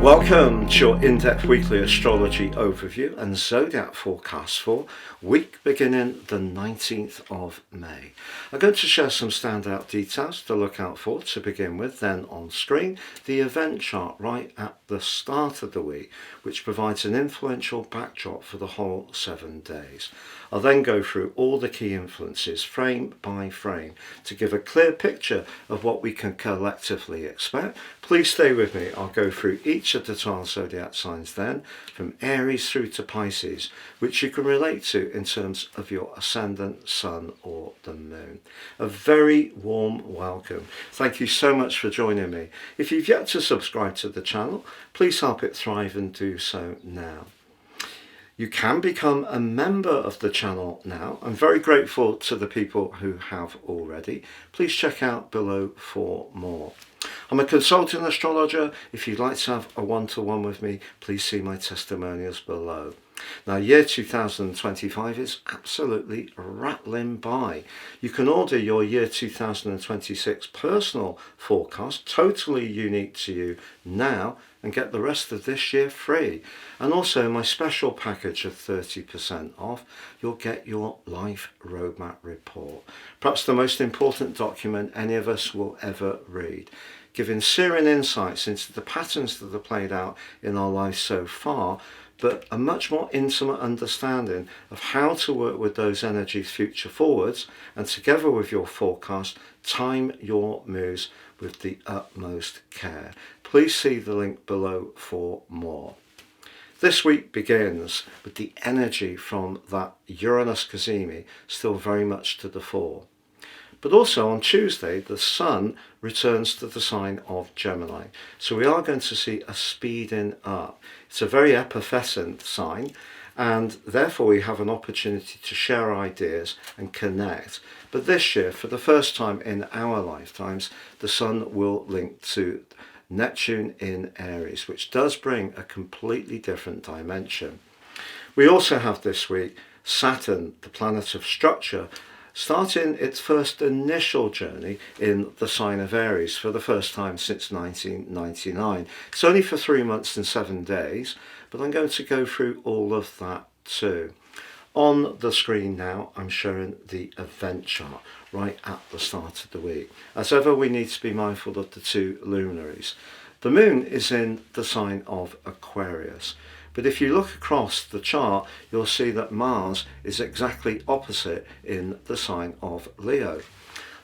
Welcome to your in-depth weekly astrology overview and Zodiac forecast for week beginning the 19th of May. I'm going to share some standout details to look out for to begin with, then on screen the event chart right at the start of the week, which provides an influential backdrop for the whole 7 days. I'll then go through all the key influences frame by frame to give a clear picture of what we can collectively expect. Please stay with me. I'll go through each of the 12 zodiac signs then, from Aries through to Pisces, which you can relate to in terms of your ascendant, sun or the moon. A very warm welcome. Thank you so much for joining me. If you've yet to subscribe to the channel, please help it thrive and do so now. You can become a member of the channel now. I'm very grateful to the people who have already. Please check out below for more. I'm a consultant astrologer. If you'd like to have a one-to-one with me, please see my testimonials below. Now, year 2025 is absolutely rattling by. You can order your year 2026 personal forecast, totally unique to you now, and get the rest of this year free. And also my special package of 30% off, you'll get your life roadmap report. Perhaps the most important document any of us will ever read, giving searing insights into the patterns that have played out in our lives so far, but a much more intimate understanding of how to work with those energies future forwards, and together with your forecast, time your moves with the utmost care. Please see the link below for more. This week begins with the energy from that Uranus cazimi still very much to the fore. But also on Tuesday, the Sun returns to the sign of Gemini. So we are going to see a speeding up. It's a very epiphyseal sign, and therefore we have an opportunity to share ideas and connect. But this year, for the first time in our lifetimes, the Sun will link to Neptune in Aries, which does bring a completely different dimension. We also have this week Saturn, the planet of structure, starting its first initial journey in the sign of Aries for the first time since 1999. It's only for 3 months and 7 days, but I'm going to go through all of that too. On the screen now, I'm showing the event chart right at the start of the week. As ever, we need to be mindful of the two luminaries. The moon is in the sign of Aquarius. But if you look across the chart, you'll see that Mars is exactly opposite in the sign of Leo.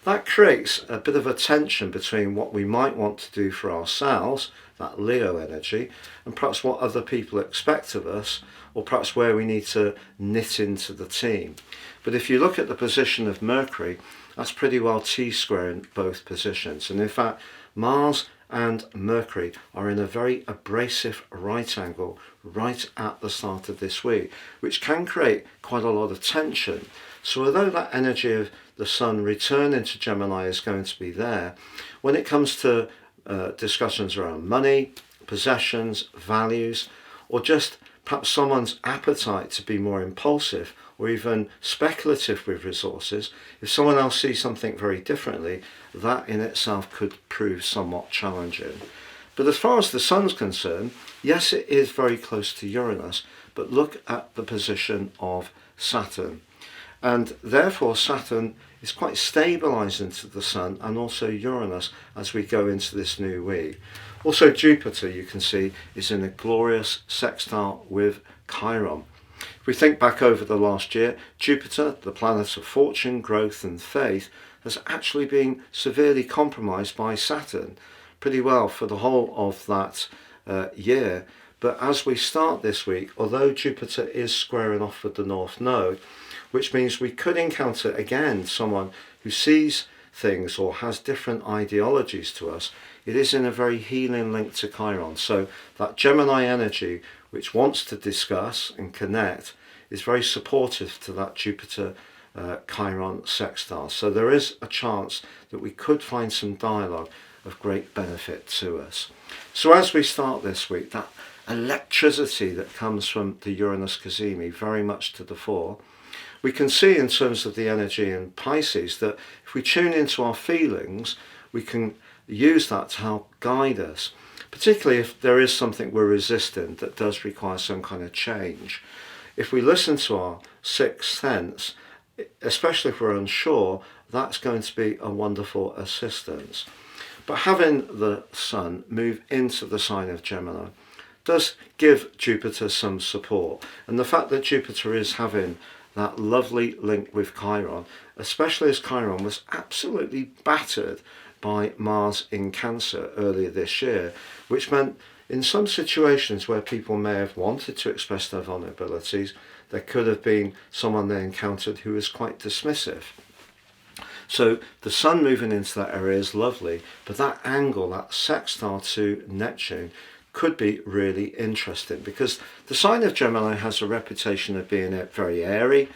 That creates a bit of a tension between what we might want to do for ourselves, that Leo energy, and perhaps what other people expect of us, or perhaps where we need to knit into the team. But if you look at the position of Mercury, that's pretty well T-squaring both positions. And in fact, Mars and Mercury are in a very abrasive right angle right at the start of this week, which can create quite a lot of tension. So although that energy of the Sun returning to Gemini is going to be there, when it comes to discussions around money, possessions, values, or just perhaps someone's appetite to be more impulsive or even speculative with resources, if someone else sees something very differently, that in itself could prove somewhat challenging. But as far as the Sun's concerned, yes, it is very close to Uranus, but look at the position of Saturn. And therefore Saturn is quite stabilising to the Sun and also Uranus as we go into this new week. Also Jupiter, you can see, is in a glorious sextile with Chiron. If we think back over the last year, Jupiter, the planet of fortune, growth and faith, has actually been severely compromised by Saturn pretty well for the whole of that year. But as we start this week, although Jupiter is squaring off with the North Node, which means we could encounter again someone who sees things or has different ideologies to us, it is in a very healing link to Chiron. So that Gemini energy, which wants to discuss and connect, is very supportive to that Jupiter Chiron sextile. So there is a chance that we could find some dialogue of great benefit to us. So as we start this week, that electricity that comes from the Uranus cazimi very much to the fore. We can see in terms of the energy in Pisces that if we tune into our feelings, we can use that to help guide us. particularly if there is something we're resisting that does require some kind of change. If we listen to our sixth sense, especially if we're unsure, that's going to be a wonderful assistance. But having the Sun move into the sign of Gemini does give Jupiter some support. And the fact that Jupiter is having that lovely link with Chiron, especially as Chiron was absolutely battered by Mars in Cancer earlier this year, which meant in some situations where people may have wanted to express their vulnerabilities, there could have been someone they encountered who was quite dismissive. So the Sun moving into that area is lovely, but that angle, that sextile to Neptune, could be really interesting because the sign of Gemini has a reputation of being very airy,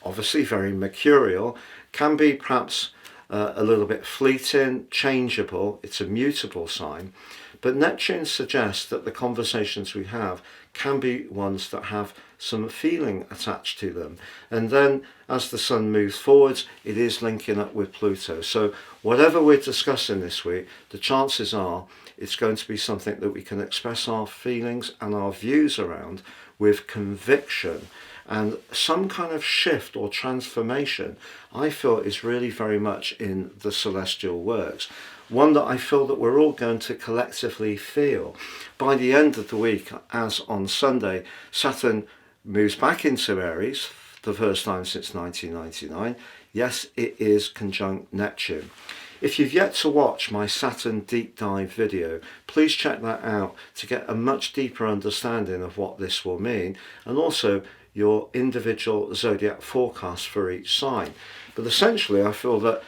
obviously very mercurial, can be perhaps a little bit fleeting, changeable. It's a mutable sign, but Neptune suggests that the conversations we have can be ones that have some feeling attached to them. And then as the Sun moves forwards, it is linking up with Pluto. So whatever we're discussing this week, the chances are it's going to be something that we can express our feelings and our views around with conviction. And some kind of shift or transformation, I feel, is really very much in the celestial works. One that I feel that we're all going to collectively feel. By the end of the week, as on Sunday, Saturn moves back into Aries, the first time since 1999. Yes, it is conjunct Neptune. If you've yet to watch my Saturn deep dive video, please check that out to get a much deeper understanding of what this will mean, and also your individual zodiac forecast for each sign. But essentially, I feel that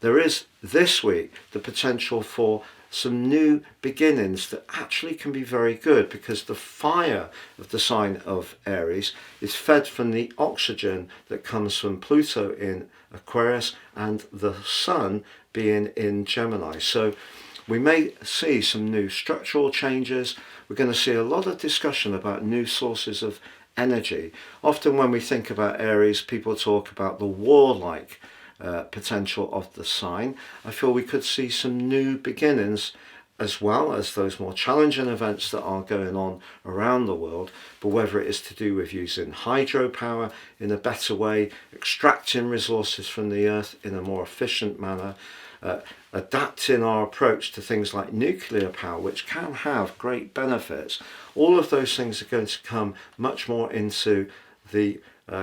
there is this week the potential for some new beginnings that actually can be very good, because the fire of the sign of Aries is fed from the oxygen that comes from Pluto in Aquarius and the Sun being in Gemini. So we may see some new structural changes. We're going to see a lot of discussion about new sources of energy. Often when we think about Aries, people talk about the warlike potential of the sign. I feel we could see some new beginnings, as well as those more challenging events that are going on around the world, but whether it is to do with using hydropower in a better way, extracting resources from the earth in a more efficient manner, adapting our approach to things like nuclear power, which can have great benefits. All of those things are going to come much more into the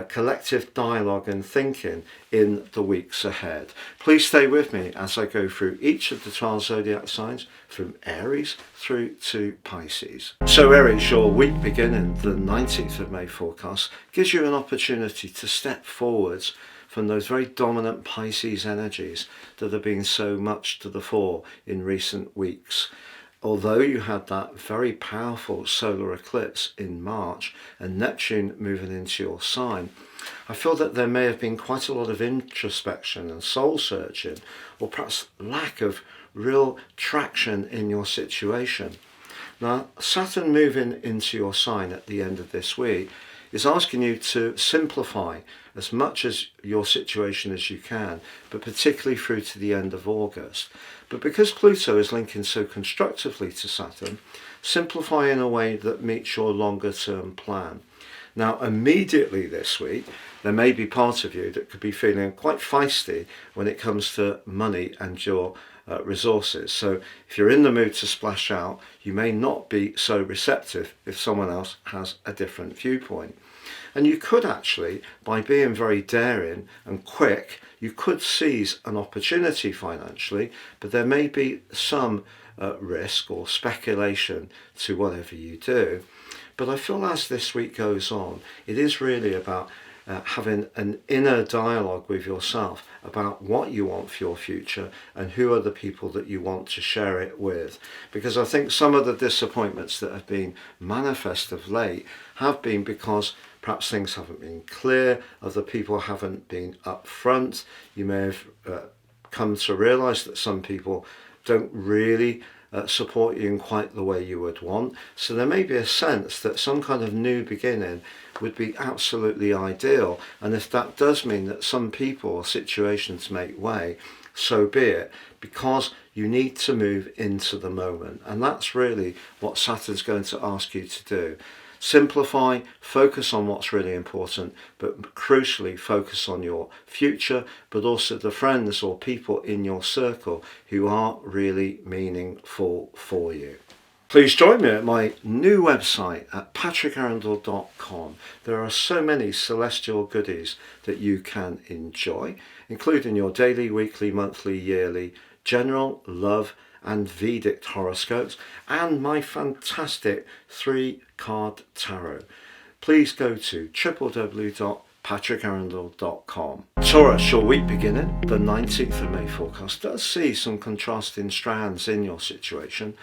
collective dialogue and thinking in the weeks ahead. Please stay with me as I go through each of the 12 zodiac signs from Aries through to Pisces. So Aries, your week beginning the 19th of May forecast gives you an opportunity to step forwards from those very dominant Pisces energies that have been so much to the fore in recent weeks. Although you had that very powerful solar eclipse in March and Neptune moving into your sign, I feel that there may have been quite a lot of introspection and soul searching, or perhaps lack of real traction in your situation. Now, Saturn moving into your sign at the end of this week is asking you to simplify as much as your situation as you can, but particularly through to the end of August. But because Pluto is linking so constructively to Saturn, simplify in a way that meets your longer term plan. Now, immediately this week, there may be part of you that could be feeling quite feisty when it comes to money and your resources. So if you're in the mood to splash out, you may not be so receptive if someone else has a different viewpoint. And you could actually, by being very daring and quick, you could seize an opportunity financially, but there may be some risk or speculation to whatever you do. But I feel as this week goes on, it is really about having an inner dialogue with yourself about what you want for your future and who are the people that you want to share it with. Because I think some of the disappointments that have been manifest of late have been because perhaps things haven't been clear, other people haven't been upfront. You may have come to realise that some people don't really support you in quite the way you would want. So there may be a sense that some kind of new beginning would be absolutely ideal. And if that does mean that some people or situations make way, so be it, because you need to move into the moment. And that's really what Saturn's going to ask you to do. Simplify, focus on what's really important, but crucially focus on your future, but also the friends or people in your circle who are really meaningful for you. Please join me at my new website at patrickarundell.com. There are so many celestial goodies that you can enjoy, including your daily, weekly, monthly, yearly, general, love and Vedic horoscopes, and my fantastic 3-card tarot. Please go to www.patrickarundell.com. Taurus, your week beginning, the 19th of May forecast does see some contrasting strands in your situation.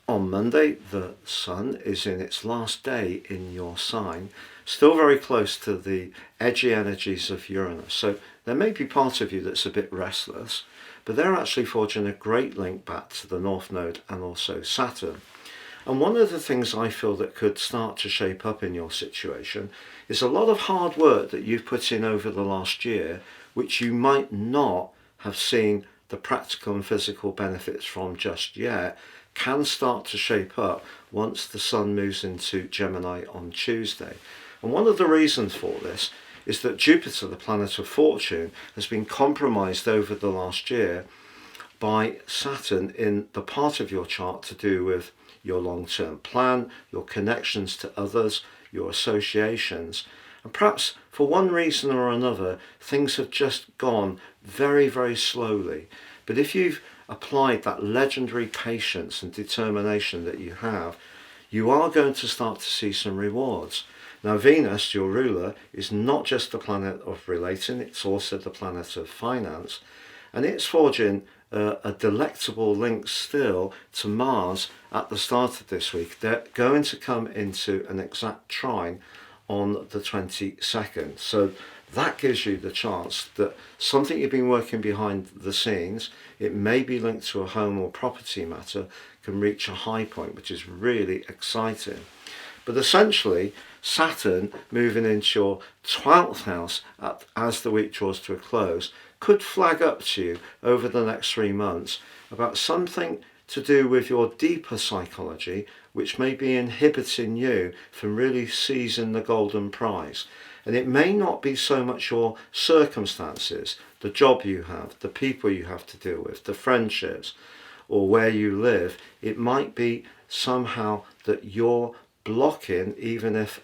On Monday, the Sun is in its last day in your sign, still very close to the edgy energies of Uranus. So there may be part of you that's a bit restless, but they're actually forging a great link back to the North Node and also Saturn. And one of the things I feel that could start to shape up in your situation is a lot of hard work that you've put in over the last year, which you might not have seen the practical and physical benefits from just yet, can start to shape up once the Sun moves into Gemini on Tuesday. And one of the reasons for this is that Jupiter, the planet of fortune, has been compromised over the last year by Saturn in the part of your chart to do with your long-term plan, your connections to others, your associations. And perhaps for one reason or another, things have just gone very, very slowly. But if you've applied that legendary patience and determination that you have, you are going to start to see some rewards. Now, Venus, your ruler, is not just the planet of relating, it's also the planet of finance, and it's forging a delectable link still to Mars at the start of this week. They're going to come into an exact trine on the 22nd. So that gives you the chance that something you've been working behind the scenes, it may be linked to a home or property matter, can reach a high point, which is really exciting. But essentially, Saturn moving into your 12th house as the week draws to a close could flag up to you over the next 3 months about something to do with your deeper psychology, which may be inhibiting you from really seizing the golden prize. And it may not be so much your circumstances, the job you have, the people you have to deal with, the friendships, or where you live. It might be somehow that you're blocking, even if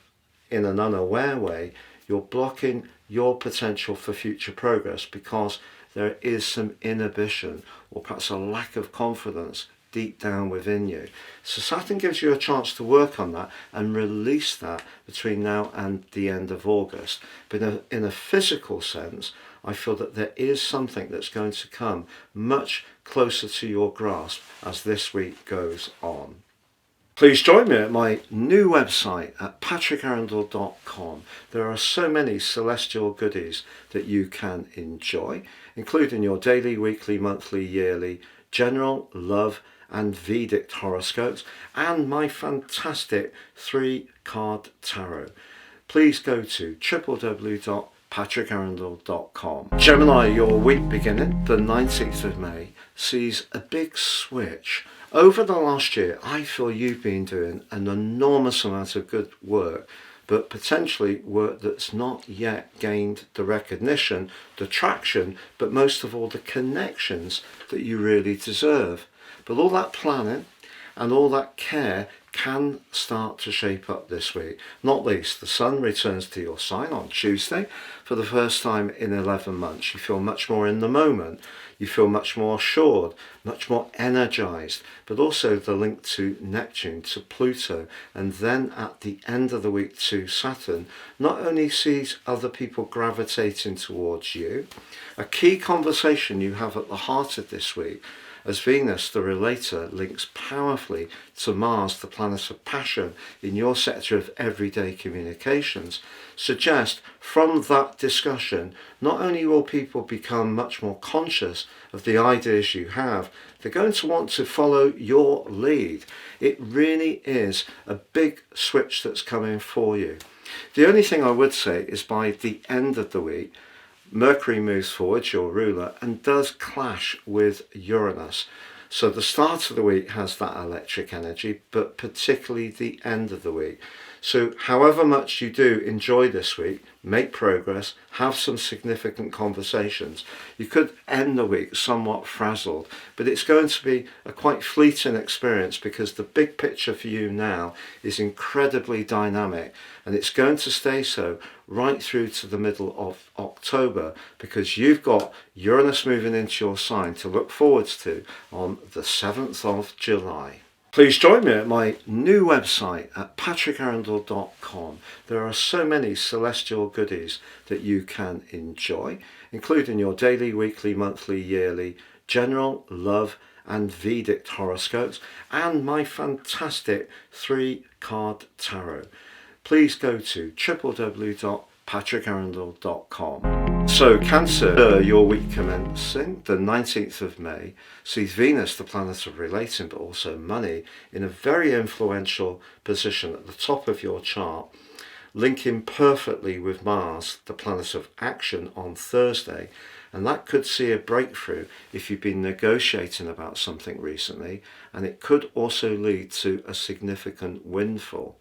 in an unaware way, you're blocking your potential for future progress because there is some inhibition or perhaps a lack of confidence deep down within you. So Saturn gives you a chance to work on that and release that between now and the end of August. But in a physical sense, I feel that there is something that's going to come much closer to your grasp as this week goes on. Please join me at my new website at patrickarundell.com. There are so many celestial goodies that you can enjoy, including your daily, weekly, monthly, yearly, general, love and Vedic horoscopes, and my fantastic 3-card tarot. Please go to www.patrickarundell.com. Gemini, your week beginning, the 19th of May, sees a big switch. Over the last year, I feel you've been doing an enormous amount of good work, but potentially work that's not yet gained the recognition, the traction, but most of all the connections that you really deserve. But all that planning and all that care can start to shape up this week. Not least, the Sun returns to your sign on Tuesday for the first time in 11 months. You feel much more in the moment. You feel much more assured, much more energized, but also the link to Neptune, to Pluto, and then at the end of the week to Saturn, not only sees other people gravitating towards you, a key conversation you have at the heart of this week, as Venus, the relator, links powerfully to Mars, the planet of passion, in your sector of everyday communications, suggest from that discussion, not only will people become much more conscious of the ideas you have, they're going to want to follow your lead. It really is a big switch that's coming for you. The only thing I would say is by the end of the week, Mercury moves forward, your ruler, and does clash with Uranus. So the start of the week has that electric energy, but particularly the end of the week. So however much you do enjoy this week, make progress, have some significant conversations, you could end the week somewhat frazzled, but it's going to be a quite fleeting experience because the big picture for you now is incredibly dynamic, and it's going to stay so right through to the middle of October because you've got Uranus moving into your sign to look forwards to on the 7th of July. Please join me at my new website at patrickarundell.com. There are so many celestial goodies that you can enjoy, including your daily, weekly, monthly, yearly, general, love and Vedic horoscopes, and my fantastic 3-card tarot. Please go to www.patrickarundell.com. So Cancer, your week commencing the 19th of May, sees Venus, the planet of relating, but also money, in a very influential position at the top of your chart, linking perfectly with Mars, the planet of action, on Thursday. And that could see a breakthrough if you've been negotiating about something recently, and it could also lead to a significant windfall.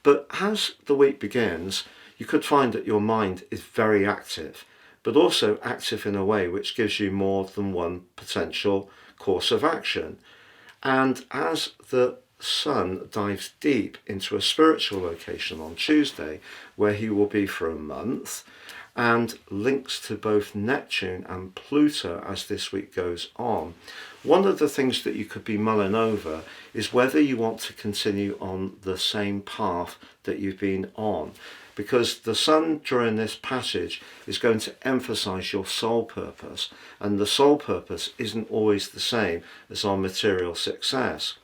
But as the week begins, you could find that your mind is very active, but also active in a way which gives you more than one potential course of action. And as the Sun dives deep into a spiritual location on Tuesday, where he will be for a month, and links to both Neptune and Pluto as this week goes on, one of the things that you could be mulling over is whether you want to continue on the same path that you've been on, because the Sun during this passage is going to emphasize your soul purpose, and the soul purpose isn't always the same as our material success.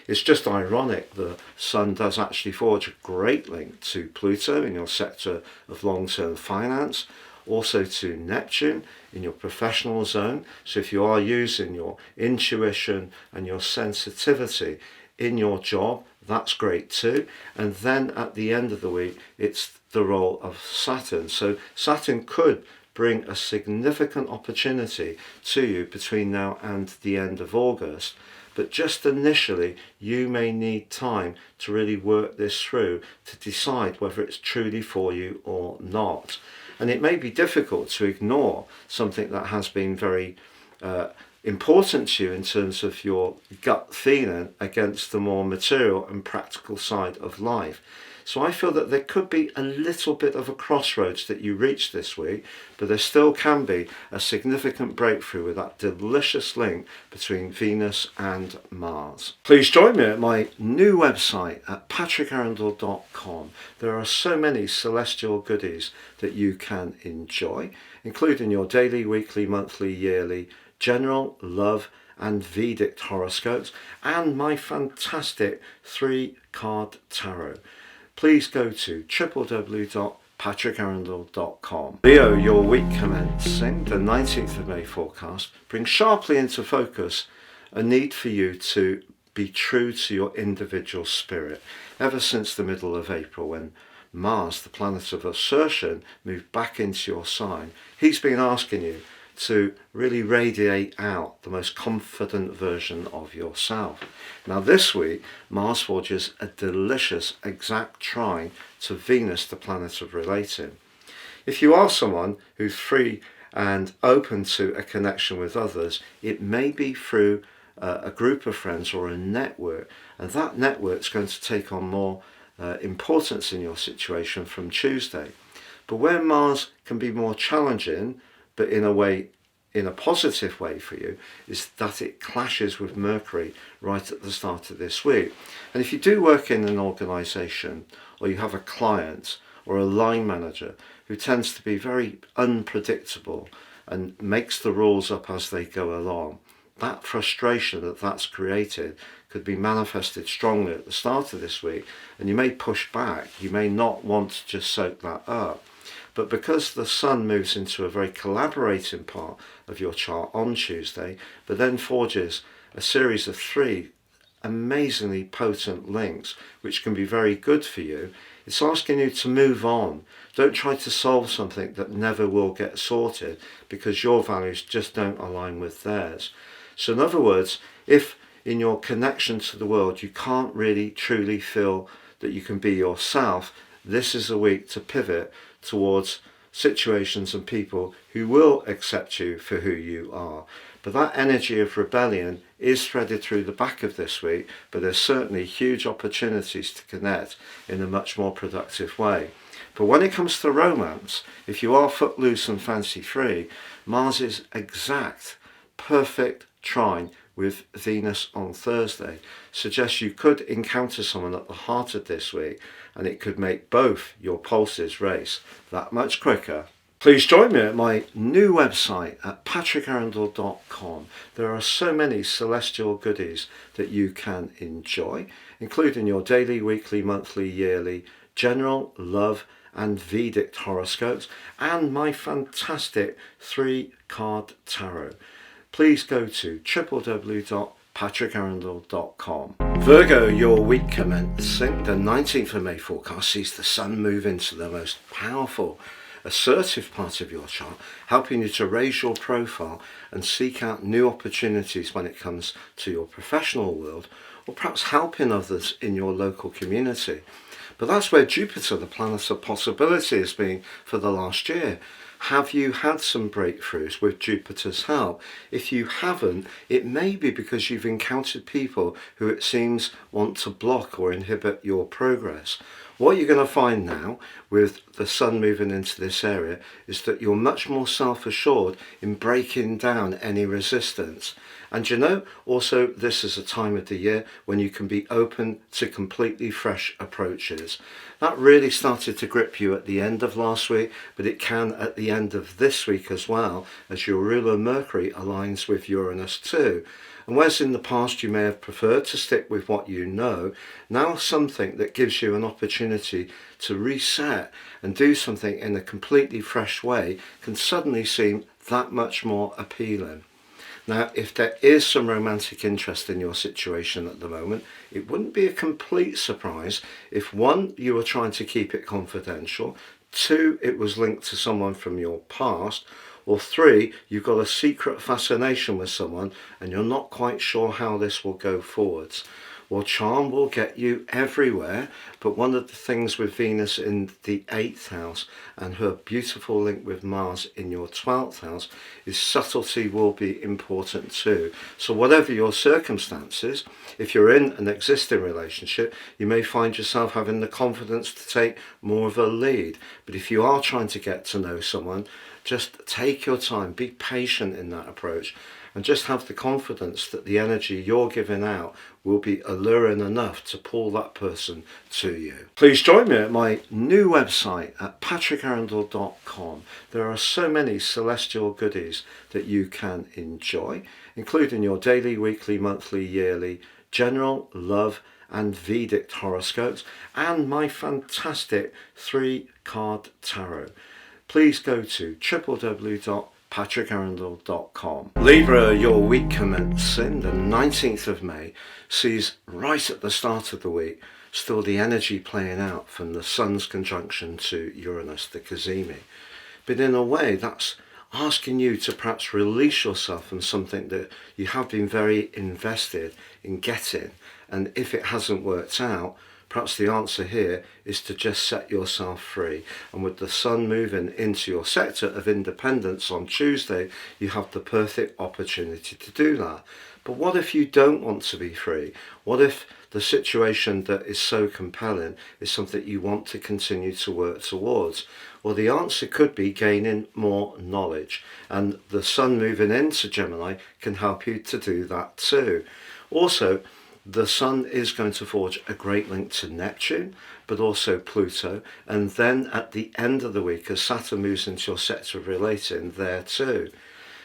It's just ironic the Sun does actually forge a great link to Pluto in your sector of long-term finance, also to Neptune in your professional zone. So if you are using your intuition and your sensitivity in your job, that's great too. And then at the end of the week, it's the role of Saturn. So Saturn could bring a significant opportunity to you between now and the end of August. But just initially, you may need time to really work this through to decide whether it's truly for you or not. And it may be difficult to ignore something that has been very important to you in terms of your gut feeling against the more material and practical side of life. So I feel that there could be a little bit of a crossroads that you reach this week, but there still can be a significant breakthrough with that delicious link between Venus and Mars. Please join me at my new website at patrickarundell.com. There are so many celestial goodies that you can enjoy, including your daily, weekly, monthly, yearly, general, love and Vedic horoscopes, and my fantastic 3-card tarot. Please go to www.patrickarundell.com. Leo, your week commencing the 19th of May forecast brings sharply into focus a need for you to be true to your individual spirit. Ever since the middle of April, when Mars, the planet of assertion, moved back into your sign, he's been asking you to really radiate out the most confident version of yourself. Now this week, Mars forges a delicious exact trine to Venus, the planet of relating. If you are someone who's free and open to a connection with others, it may be through a group of friends or a network, and that network's going to take on more importance in your situation from Tuesday. But where Mars can be more challenging, but in a positive way for you, is that it clashes with Mercury right at the start of this week. And if you do work in an organisation, or you have a client or a line manager who tends to be very unpredictable and makes the rules up as they go along, that frustration that's created could be manifested strongly at the start of this week, and you may push back. You may not want to just soak that up. But because the Sun moves into a very collaborating part of your chart on Tuesday, but then forges a series of 3 amazingly potent links, which can be very good for you, it's asking you to move on, Don't try to solve something that never will get sorted because your values just don't align with theirs. So in other words, if in your connection to the world you can't really truly feel that you can be yourself, this is a week to pivot towards situations and people who will accept you for who you are. But that energy of rebellion is threaded through the back of this week, but there's certainly huge opportunities to connect in a much more productive way. But when it comes to romance, if you are footloose and fancy free, Mars's exact perfect trine with Venus on Thursday suggests you could encounter someone at the heart of this week, and it could make both your pulses race that much quicker. Please join me at my new website at patrickarundell.com. There are so many celestial goodies that you can enjoy, including your daily, weekly, monthly, yearly, general, love and Vedic horoscopes, and my fantastic 3-card tarot. Please go to www.patrickarundell.com. Virgo, your week commencing the 19th of May forecast sees the sun move into the most powerful, assertive part of your chart, helping you to raise your profile and seek out new opportunities when it comes to your professional world, or perhaps helping others in your local community. But that's where Jupiter, the planet of possibility, has been for the last year. Have you had some breakthroughs with Jupiter's help? If you haven't, it may be because you've encountered people who it seems want to block or inhibit your progress. What you're going to find now with the sun moving into this area is that you're much more self-assured in breaking down any resistance. And you know, also this is a time of the year when you can be open to completely fresh approaches. That really started to grip you at the end of last week, but it can at the end of this week as well, as your ruler Mercury aligns with Uranus too. And whereas in the past you may have preferred to stick with what you know, now something that gives you an opportunity to reset and do something in a completely fresh way can suddenly seem that much more appealing. Now, if there is some romantic interest in your situation at the moment, it wouldn't be a complete surprise if 1, you were trying to keep it confidential, 2, it was linked to someone from your past, or 3, you've got a secret fascination with someone and you're not quite sure how this will go forwards. Well, charm will get you everywhere, but one of the things with Venus in the 8th house and her beautiful link with Mars in your 12th house is subtlety will be important too. So whatever your circumstances, if you're in an existing relationship, you may find yourself having the confidence to take more of a lead. But if you are trying to get to know someone, just take your time, be patient in that approach, and just have the confidence that the energy you're giving out will be alluring enough to pull that person to you. Please join me at my new website at patrickarundell.com. There are so many celestial goodies that you can enjoy, including your daily, weekly, monthly, yearly, general, love and Vedic horoscopes, and my fantastic 3-card tarot. Please go to www.patrickarundell.com. Libra, your week commencing the 19th of May sees right at the start of the week still the energy playing out from the sun's conjunction to Uranus, the cazimi. But in a way, that's asking you to perhaps release yourself from something that you have been very invested in getting. And if it hasn't worked out, perhaps the answer here is to just set yourself free. And with the sun moving into your sector of independence on Tuesday, you have the perfect opportunity to do that. But what if you don't want to be free? What if the situation that is so compelling is something you want to continue to work towards? Well, the answer could be gaining more knowledge. And the sun moving into Gemini can help you to do that too. Also, the sun is going to forge a great link to Neptune, but also Pluto, and then at the end of the week, as Saturn moves into your sector of relating there too.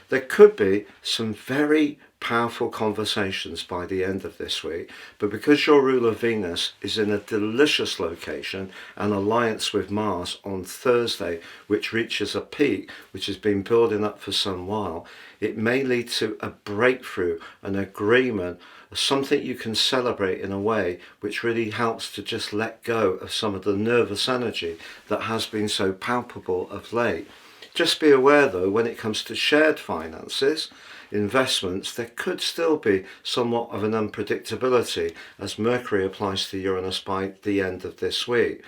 There could be some very powerful conversations by the end of this week, but because your ruler Venus is in a delicious location, an alliance with Mars on Thursday, which reaches a peak which has been building up for some while, it may lead to a breakthrough, an agreement, something you can celebrate in a way which really helps to just let go of some of the nervous energy that has been so palpable of late. Just be aware though, when it comes to shared finances, investments, there could still be somewhat of an unpredictability as Mercury applies to Uranus by the end of this week.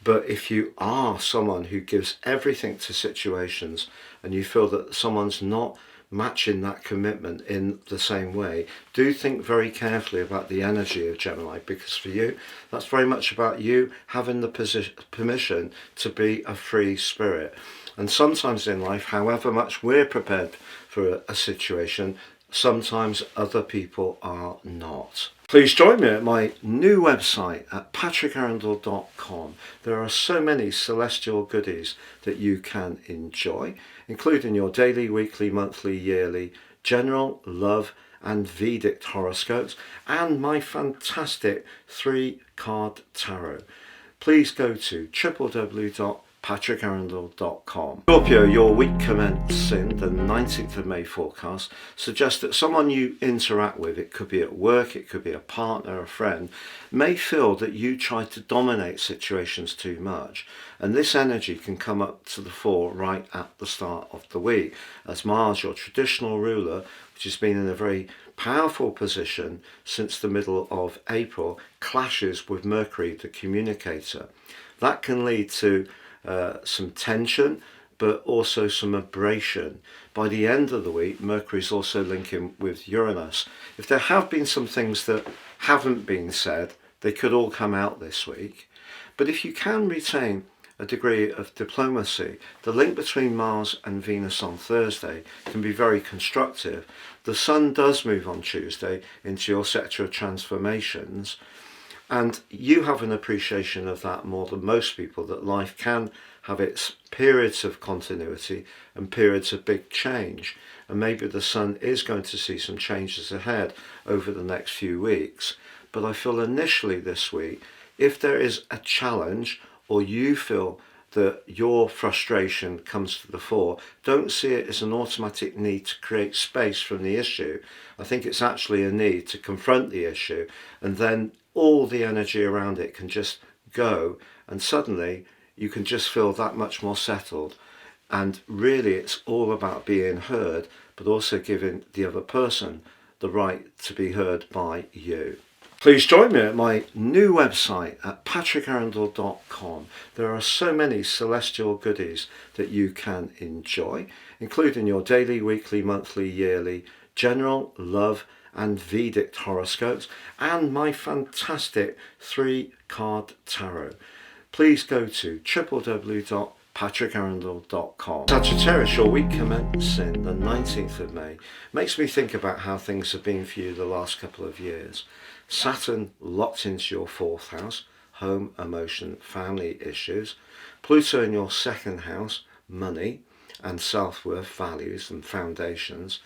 But if you are someone who gives everything to situations and you feel that someone's not matching that commitment in the same way, do think very carefully about the energy of Gemini, because for you, that's very much about you having the permission to be a free spirit. And sometimes in life, however much we're prepared for a situation, sometimes other people are not. Please join me at my new website at patrickarundell.com. There are so many celestial goodies that you can enjoy, including your daily, weekly, monthly, yearly, general, love and Vedic horoscopes, and my fantastic 3-card tarot. Please go to www.patrickarundell.com. Scorpio, your week commencing the 19th of May forecast suggests that someone you interact with, it could be at work, it could be a partner, a friend, may feel that you try to dominate situations too much. And this energy can come up to the fore right at the start of the week, as Mars, your traditional ruler, which has been in a very powerful position since the middle of April, clashes with Mercury, the communicator. That can lead to some tension, but also some abrasion. By the end of the week, Mercury is also linking with Uranus. If there have been some things that haven't been said, they could all come out this week. But if you can retain a degree of diplomacy, the link between Mars and Venus on Thursday can be very constructive. The Sun does move on Tuesday into your sector of transformations, and you have an appreciation of that more than most people, that life can have its periods of continuity and periods of big change. And maybe the Sun is going to see some changes ahead over the next few weeks. But I feel initially this week, if there is a challenge or you feel that your frustration comes to the fore, don't see it as an automatic need to create space from the issue. I think it's actually a need to confront the issue, and then all the energy around it can just go, and suddenly you can just feel that much more settled. And really it's all about being heard, but also giving the other person the right to be heard by you. Please join me at my new website at patrickarundell.com. There are so many celestial goodies that you can enjoy, including your daily, weekly, monthly, yearly, general, love and Vedic horoscopes, and my fantastic 3-card tarot. Please go to www.patrickarundell.com. Sagittarius, your week commencing the 19th of May makes me think about how things have been for you the last couple of years. Saturn locked into your 4th house, home, emotion, family issues. Pluto in your 2nd house, money and self-worth, values and foundations.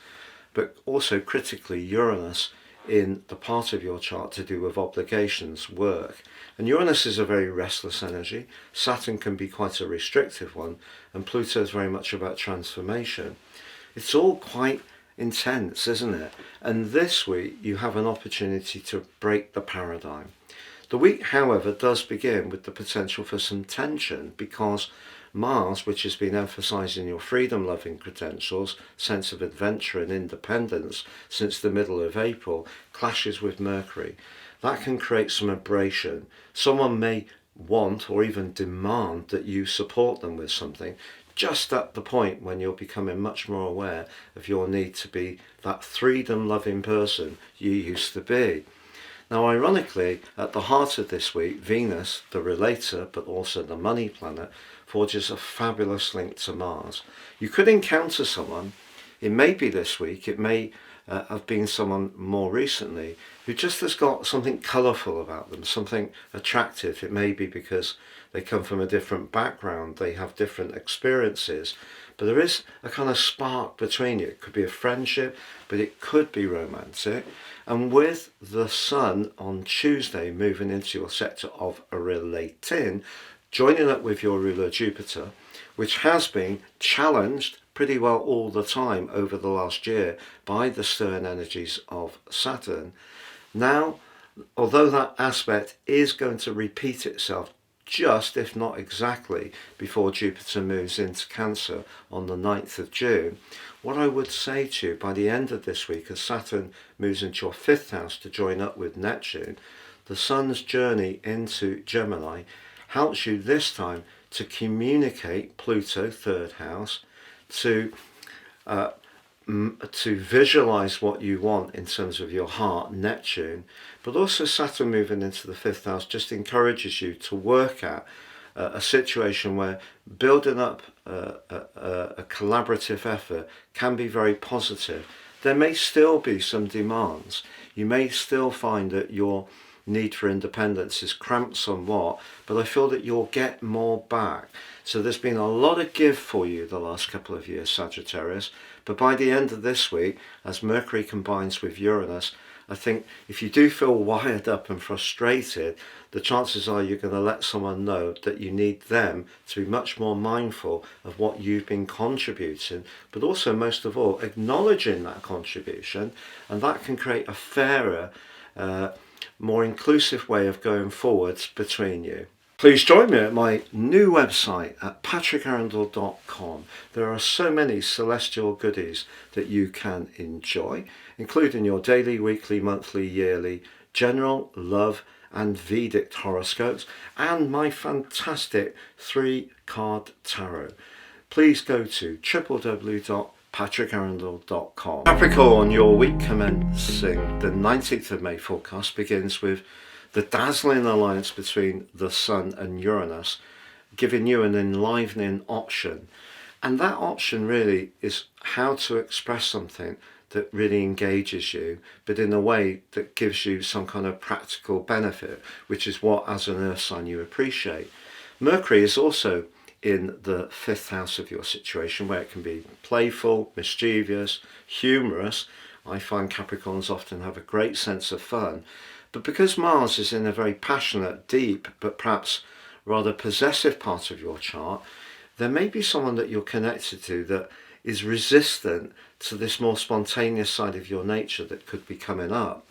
But also critically, Uranus in the part of your chart to do with obligations, work. And Uranus is a very restless energy. Saturn can be quite a restrictive one, and Pluto is very much about transformation. It's all quite intense, isn't it? And this week you have an opportunity to break the paradigm. The week, however, does begin with the potential for some tension, because Mars, which has been emphasising your freedom-loving credentials, sense of adventure and independence since the middle of April, clashes with Mercury. That can create some abrasion. Someone may want or even demand that you support them with something, just at the point when you're becoming much more aware of your need to be that freedom-loving person you used to be. Now, ironically, at the heart of this week, Venus, the relator, but also the money planet, forges a fabulous link to Mars. You could encounter someone, it may be this week, it may have been someone more recently, who just has got something colourful about them, something attractive. It may be because they come from a different background, they have different experiences, but there is a kind of spark between you. It could be a friendship, but it could be romantic. And with the Sun on Tuesday moving into your sector of relating, joining up with your ruler Jupiter, which has been challenged pretty well all the time over the last year by the stern energies of Saturn. Now, although that aspect is going to repeat itself just, if not exactly, before Jupiter moves into Cancer on the 9th of June, what I would say to you by the end of this week, as Saturn moves into your 5th house to join up with Neptune, the Sun's journey into Gemini helps you this time to communicate Pluto, 3rd house, to visualize what you want in terms of your heart, Neptune, but also Saturn moving into the 5th house just encourages you to work at a situation where building up a collaborative effort can be very positive. There may still be some demands. You may still find that your need for independence is cramped somewhat, but I feel that you'll get more back. So there's been a lot of give for you the last couple of years, Sagittarius, but by the end of this week, as Mercury combines with Uranus, I think if you do feel wired up and frustrated, the chances are you're going to let someone know that you need them to be much more mindful of what you've been contributing, but also most of all acknowledging that contribution, and that can create a fairer, more inclusive way of going forwards between you. Please join me at my new website at patrickarundell.com. There are so many celestial goodies that you can enjoy, including your daily, weekly, monthly, yearly, general, love and Vedic horoscopes, and my fantastic 3-card tarot. Please go to www.patrickarundell.com. Capricorn, your week commencing the 19th of May forecast begins with the dazzling alliance between the Sun and Uranus, giving you an enlivening option. And that option really is how to express something that really engages you, but in a way that gives you some kind of practical benefit, which is what, as an earth sign, you appreciate. Mercury is also in the 5th house of your situation, where it can be playful, mischievous, humorous. I find Capricorns often have a great sense of fun. But because Mars is in a very passionate, deep, but perhaps rather possessive part of your chart, there may be someone that you're connected to that is resistant to this more spontaneous side of your nature that could be coming up.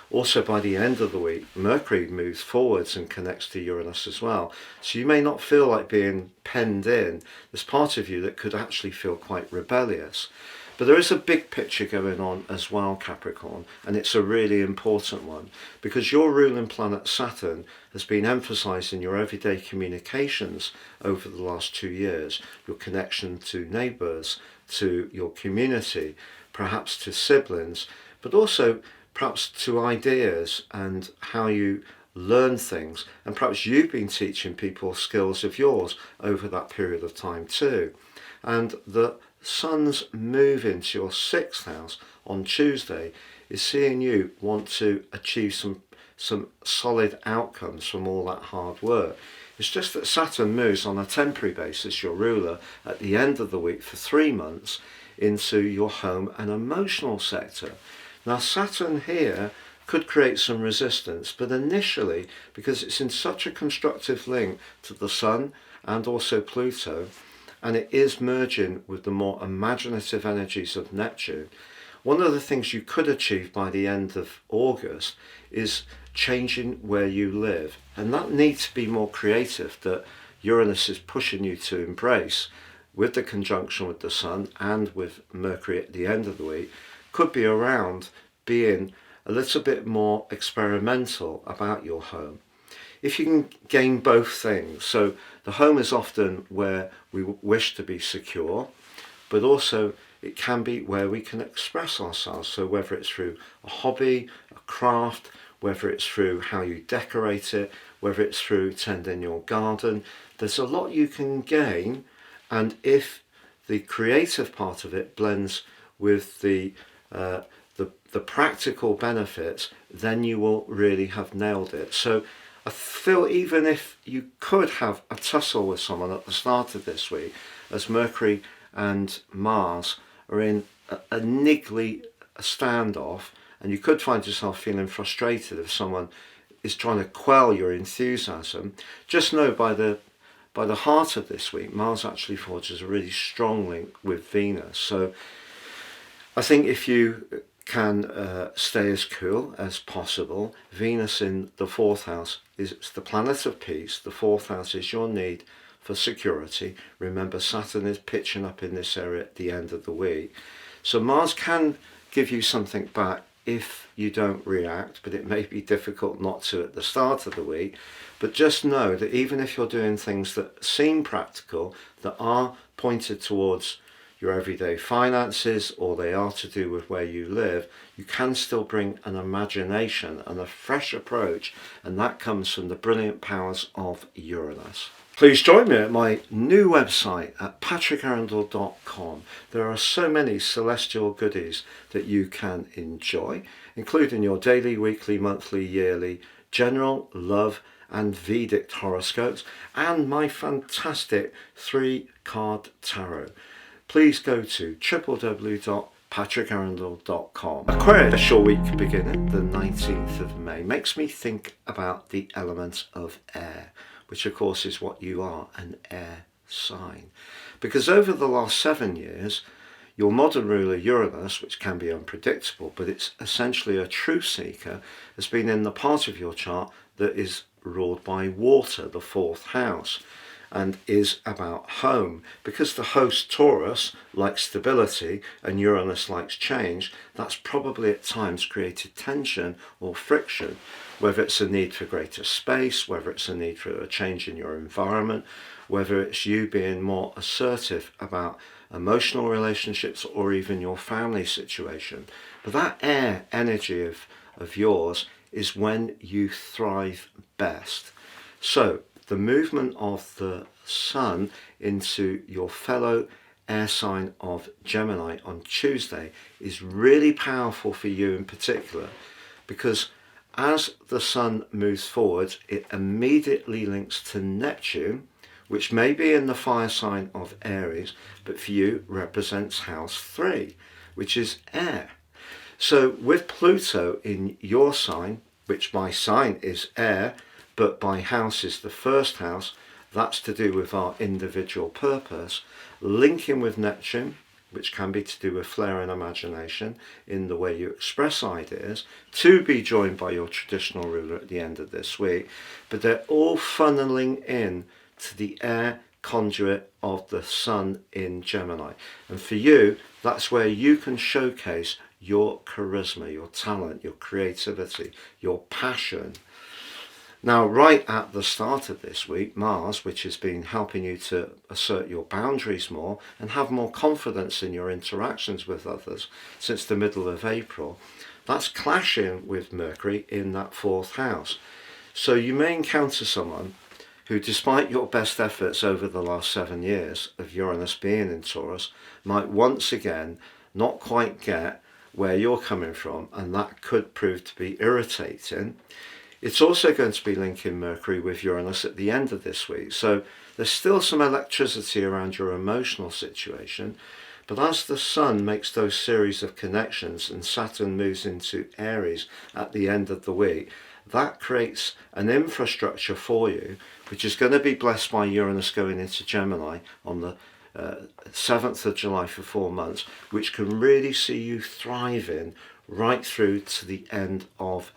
Also, by the end of the week, Mercury moves forwards and connects to Uranus as well. So you may not feel like being penned in. There's part of you that could actually feel quite rebellious. But there is a big picture going on as well, Capricorn, and it's a really important one, because your ruling planet Saturn has been emphasised in your everyday communications over the last 2 years, your connection to neighbours, to your community, perhaps to siblings, but also perhaps to ideas and how you learn things, and perhaps you've been teaching people skills of yours over that period of time too. And the Sun's move into your 6th house on Tuesday is seeing you want to achieve some solid outcomes from all that hard work. It's just that Saturn moves on a temporary basis, your ruler, at the end of the week for 3 months into your home and emotional sector. Now Saturn here could create some resistance, but initially, because it's in such a constructive link to the Sun and also Pluto, and it is merging with the more imaginative energies of Neptune, one of the things you could achieve by the end of August is changing where you live. And that needs to be more creative, that Uranus is pushing you to embrace with the conjunction with the Sun and with Mercury at the end of the week, could be around being a little bit more experimental about your home. If you can gain both things, so the home is often where we wish to be secure, but also it can be where we can express ourselves. So whether it's through a hobby, a craft, whether it's through how you decorate it, whether it's through tending your garden, there's a lot you can gain. And if the creative part of it blends with the practical benefits, then you will really have nailed it. So I feel even if you could have a tussle with someone at the start of this week, as Mercury and Mars are in a niggly standoff, and you could find yourself feeling frustrated if someone is trying to quell your enthusiasm. Just know by the heart of this week, Mars actually forges a really strong link with Venus. So I think if you can stay as cool as possible, Venus in the fourth house is the planet of peace. The fourth house is your need for security. Remember, Saturn is pitching up in this area at the end of the week. So Mars can give you something back if you don't react, but it may be difficult not to at the start of the week. But just know that even if you're doing things that seem practical, that are pointed towards your everyday finances, or they are to do with where you live, you can still bring an imagination and a fresh approach, and that comes from the brilliant powers of Uranus. Please join me at my new website at patrickarundell.com. There are so many celestial goodies that you can enjoy, including your daily, weekly, monthly, yearly, general, love and Vedic horoscopes, and my fantastic 3-card tarot. Please go to www.patrickarundell.com. Aquarius, short week beginning the 19th of May, makes me think about the element of air, which of course is what you are, an air sign. Because over the last 7 years, your modern ruler Uranus, which can be unpredictable, but it's essentially a truth seeker, has been in the part of your chart that is ruled by water, the fourth house, and is about home. Because the host Taurus likes stability and Uranus likes change, that's probably at times created tension or friction, whether it's a need for greater space, whether it's a need for a change in your environment, whether it's you being more assertive about emotional relationships or even your family situation. But that air energy of yours is when you thrive best. So the movement of the sun into your fellow air sign of Gemini on Tuesday is really powerful for you in particular, because as the sun moves forward, it immediately links to Neptune, which may be in the fire sign of Aries, but for you represents house 3, which is air. So with Pluto in your sign, which by sign is air, but by house is the first house, that's to do with our individual purpose, linking with Neptune, which can be to do with flair and imagination in the way you express ideas, to be joined by your traditional ruler at the end of this week. But they're all funneling in to the air conduit of the sun in Gemini. And for you, that's where you can showcase your charisma, your talent, your creativity, your passion. Now, right at the start of this week, Mars, which has been helping you to assert your boundaries more and have more confidence in your interactions with others since the middle of April, that's clashing with Mercury in that fourth house. So you may encounter someone who, despite your best efforts over the last 7 years of Uranus being in Taurus, might once again not quite get where you're coming from, and that could prove to be irritating. It's also going to be linking Mercury with Uranus at the end of this week, so there's still some electricity around your emotional situation. But as the sun makes those series of connections and Saturn moves into Aries at the end of the week, that creates an infrastructure for you, which is going to be blessed by Uranus going into Gemini on the 7th of July for 4 months, which can really see you thriving right through to the end of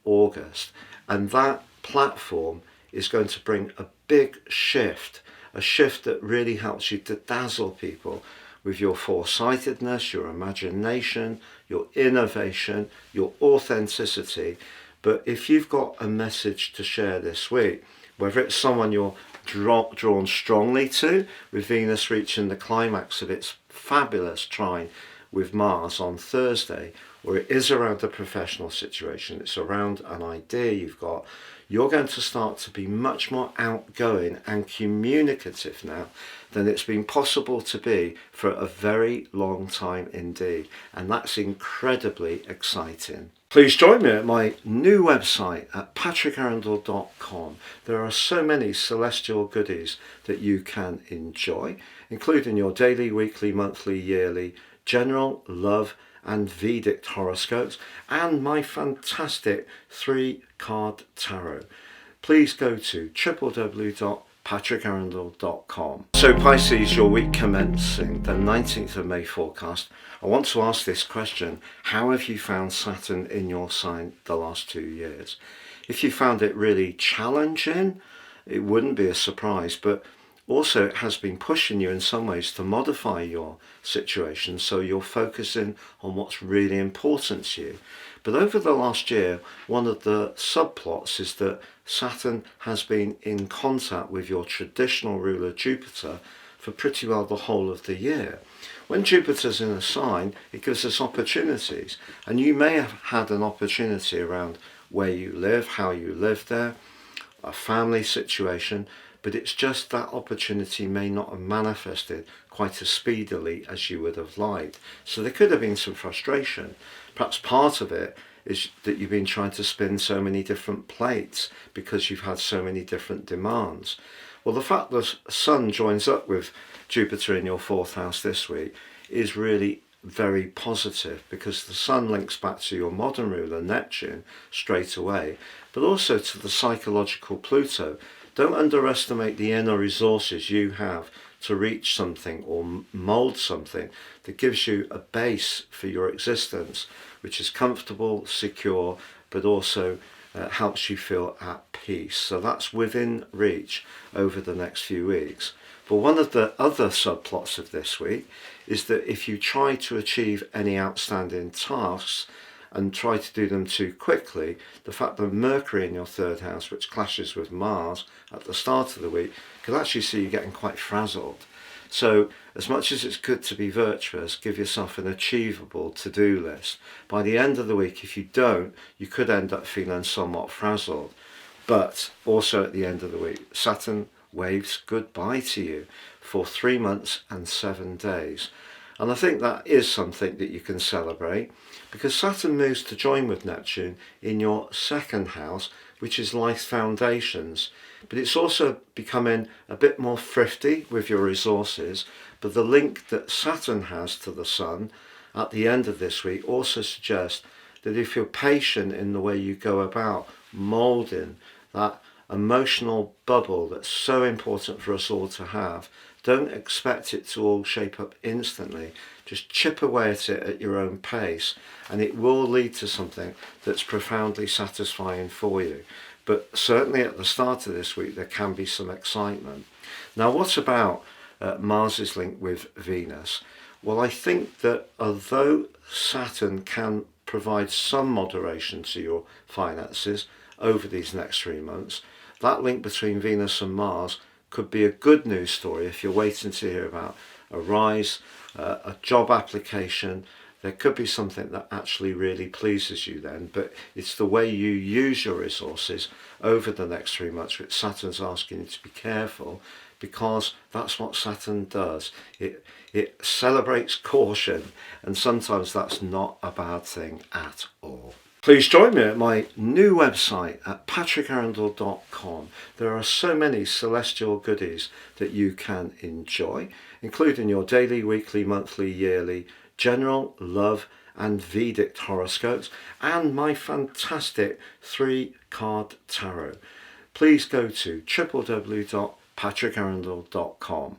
August. And that platform is going to bring a big shift, a shift that really helps you to dazzle people with your foresightedness, your imagination, your innovation, your authenticity. But if you've got a message to share this week, whether it's someone you're drawn strongly to, with Venus reaching the climax of its fabulous trine with Mars on Thursday, or it is around a professional situation, it's around an idea you've got, you're going to start to be much more outgoing and communicative now than it's been possible to be for a very long time indeed. And that's incredibly exciting. Please join me at my new website at patrickarundell.com. There are so many celestial goodies that you can enjoy, including your daily, weekly, monthly, yearly, general, love and Vedic horoscopes, and my fantastic 3-card tarot. Please go to www.patrickarundell.com. So Pisces, your week commencing the 19th of May forecast. I want to ask this question: how have you found Saturn in your sign the last 2 years? If you found it really challenging, it wouldn't be a surprise, but also it has been pushing you in some ways to modify your situation, so you're focusing on what's really important to you. But over the last year, one of the subplots is that Saturn has been in contact with your traditional ruler Jupiter for pretty well the whole of the year. When Jupiter's in a sign, it gives us opportunities, and you may have had an opportunity around where you live, how you live there, a family situation, but it's just that opportunity may not have manifested quite as speedily as you would have liked. So there could have been some frustration. Perhaps part of it is that you've been trying to spin so many different plates because you've had so many different demands. Well, the fact that Sun joins up with Jupiter in your 4th house this week is really very positive, because the Sun links back to your modern ruler Neptune straight away, but also to the psychological Pluto. Don't underestimate the inner resources you have to reach something or mold something that gives you a base for your existence, which is comfortable, secure, but also helps you feel at peace. So that's within reach over the next few weeks. But one of the other subplots of this week is that if you try to achieve any outstanding tasks and try to do them too quickly, the fact that Mercury in your 3rd house, which clashes with Mars at the start of the week, could actually see you getting quite frazzled. So as much as it's good to be virtuous, give yourself an achievable to-do list. By the end of the week, if you don't, you could end up feeling somewhat frazzled. But also at the end of the week, Saturn waves goodbye to you for 3 months and 7 days. And I think that is something that you can celebrate, because Saturn moves to join with Neptune in your 2nd house, which is life foundations. But it's also becoming a bit more thrifty with your resources. But the link that Saturn has to the Sun at the end of this week also suggests that if you're patient in the way you go about moulding that emotional bubble that's so important for us all to have, don't expect it to all shape up instantly. Just chip away at it at your own pace, and it will lead to something that's profoundly satisfying for you. But certainly at the start of this week, there can be some excitement. Now, what about Mars's link with Venus? Well, I think that although Saturn can provide some moderation to your finances over these next 3 months, that link between Venus and Mars could be a good news story if you're waiting to hear about a rise, a job application. There could be something that actually really pleases you then, but it's the way you use your resources over the next 3 months which Saturn's asking you to be careful, because that's what Saturn does. It celebrates caution, and sometimes that's not a bad thing at all. Please join me at my new website at patrickarundell.com. There are so many celestial goodies that you can enjoy, including your daily, weekly, monthly, yearly, general, love and Vedic horoscopes, and my fantastic 3-card tarot. Please go to www.patrickarundell.com.